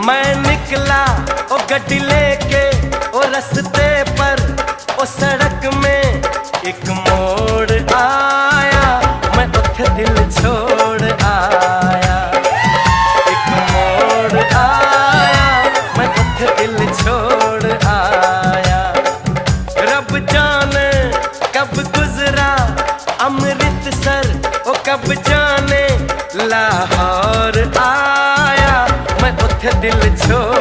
मैं निकला ओ गड्डी लेके ओ रस्ते पर ओ सड़क में एक मोड़ आया, मैं उठे दिल छोड़ आया। एक मोड़ आया, मैं उठे दिल छोड़ आया। रब जाने कब गुजरा अमृतसर, ओ कब जाने लाहौर आया, मैं उठे दिल छोड़